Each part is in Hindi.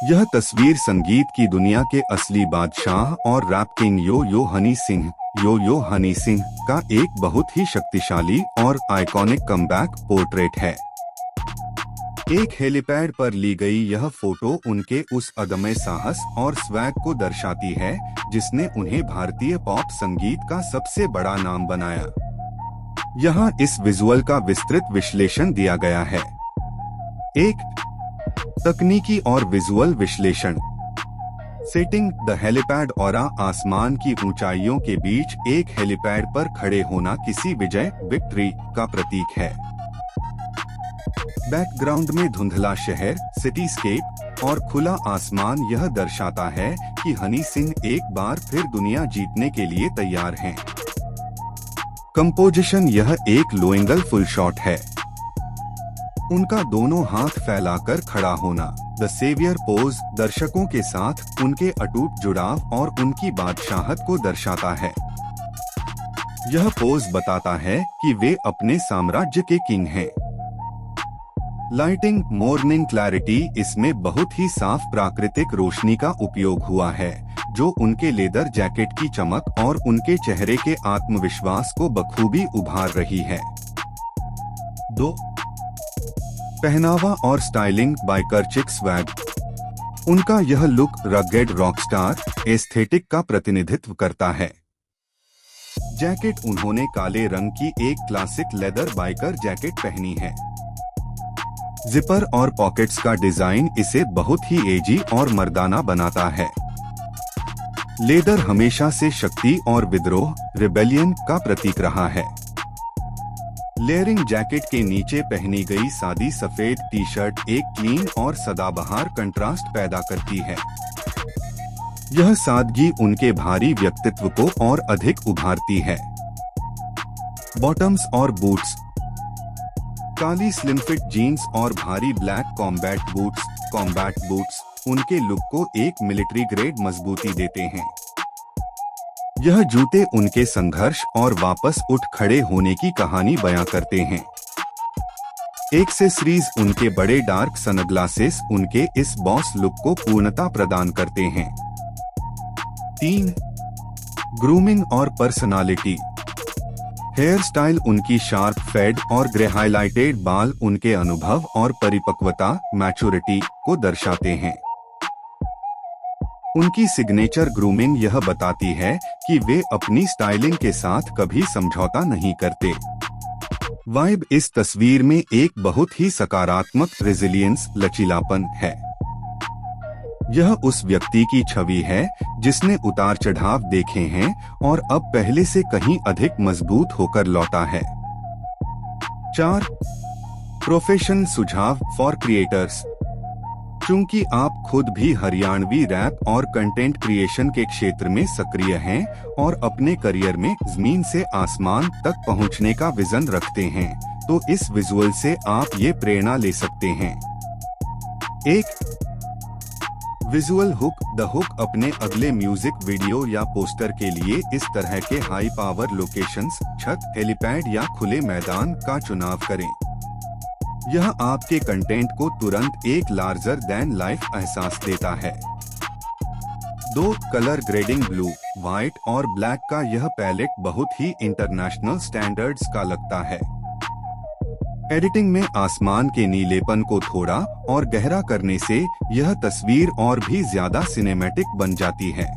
यह तस्वीर संगीत की दुनिया के असली बादशाह और रैप किंग यो यो हनी सिंह का एक बहुत ही शक्तिशाली और आइकॉनिक कमबैक पोर्ट्रेट है। एक हेलीपैड पर ली गई यह फोटो उनके उस अदम्य साहस और स्वैग को दर्शाती है जिसने उन्हें भारतीय पॉप संगीत का सबसे बड़ा नाम बनाया। यहाँ इस विजुअल का विस्तृत विश्लेषण दिया गया है। एक तकनीकी और विजुअल विश्लेषण। सेटिंग। द हेलीपैड ऑरा आसमान की ऊंचाइयों के बीच एक हेलीपैड पर खड़े होना किसी विक्ट्री का प्रतीक है। बैकग्राउंड में धुंधला शहर, सिटीस्केप और खुला आसमान यह दर्शाता है कि हनी सिंह एक बार फिर दुनिया जीतने के लिए तैयार हैं। कंपोजिशन। यह एक लो एंगल फुल शॉट है। उनका दोनों हाथ फैलाकर खड़ा होना, द सेवियर पोज, दर्शकों के साथ उनके अटूट जुड़ाव और उनकी बादशाहत को दर्शाता है। यह पोज बताता है कि वे अपने साम्राज्य के किंग हैं। लाइटिंग। Morning clarity. इसमें बहुत ही साफ प्राकृतिक रोशनी का उपयोग हुआ है जो उनके लेदर जैकेट की चमक और उनके चेहरे के आत्मविश्वास को बखूबी उभार रही है। 2. पहनावा और स्टाइलिंग। बाइकर चिक स्वैग। उनका यह लुक रगेड रॉकस्टार एस्थेटिक का प्रतिनिधित्व करता है। जैकेट। उन्होंने काले रंग की एक क्लासिक लेदर बाइकर जैकेट पहनी है। जिपर और पॉकेट्स का डिजाइन इसे बहुत ही एजी और मर्दाना बनाता है। लेदर हमेशा से शक्ति और विद्रोह, रिबेलियन का प्रतीक रहा है। लेयरिंग। जैकेट के नीचे पहनी गई सादी सफेद टी शर्ट एक क्लीन और सदाबहार कंट्रास्ट पैदा करती है। यह सादगी उनके भारी व्यक्तित्व को और अधिक उभारती है। बॉटम्स और बूट्स। काली स्लिम फिट जीन्स और भारी ब्लैक कॉम्बैट बूट्स उनके लुक को एक मिलिट्री ग्रेड मजबूती देते हैं। यह जूते उनके संघर्ष और वापस उठ खड़े होने की कहानी बयां करते हैं। एक्सेसरीज। उनके बड़े डार्क सनग्लासेस उनके इस बॉस लुक को पूर्णता प्रदान करते हैं। 3. ग्रूमिंग और पर्सनालिटी। Hair style. उनकी शार्प फेड और ग्रे हाइलाइटेड बाल उनके अनुभव और परिपक्वता मैच्योरिटी को दर्शाते हैं। उनकी सिग्नेचर ग्रूमिंग यह बताती है कि वे अपनी स्टाइलिंग के साथ कभी समझौता नहीं करते। वाइब। इस तस्वीर में एक बहुत ही सकारात्मक रेजिलियंस लचीलापन है। यह उस व्यक्ति की छवि है जिसने उतार चढ़ाव देखे हैं और अब पहले से कहीं अधिक मजबूत होकर लौटा है। 4. प्रोफेशन सुझाव फॉर क्रिएटर्स। चूंकि आप खुद भी हरियाणवी रैप और कंटेंट क्रिएशन के क्षेत्र में सक्रिय हैं और अपने करियर में जमीन से आसमान तक पहुंचने का विजन रखते हैं, तो इस विजुअल से आप ये प्रेरणा ले सकते हैं। 1. Visual hook. The hook. अपने अगले म्यूजिक वीडियो या पोस्टर के लिए इस तरह के हाई पावर लोकेशंस, छत, हेलीपैड या खुले मैदान का चुनाव करें। यह आपके कंटेंट को तुरंत एक लार्जर देन लाइफ एहसास देता है। 2. Colour grading. ब्लू, व्हाइट और ब्लैक का यह पैलेट बहुत ही इंटरनेशनल स्टैंडर्ड्स का लगता है। एडिटिंग में आसमान के नीलेपन को थोड़ा और गहरा करने से यह तस्वीर और भी ज्यादा सिनेमैटिक बन जाती है।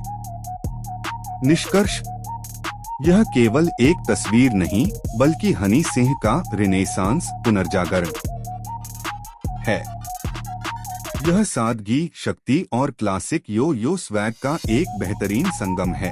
निष्कर्ष। यह केवल एक तस्वीर नहीं बल्कि हनी सिंह का रिनेसांस पुनर्जागरण है। यह सादगी, शक्ति और क्लासिक यो स्वैग का एक बेहतरीन संगम है।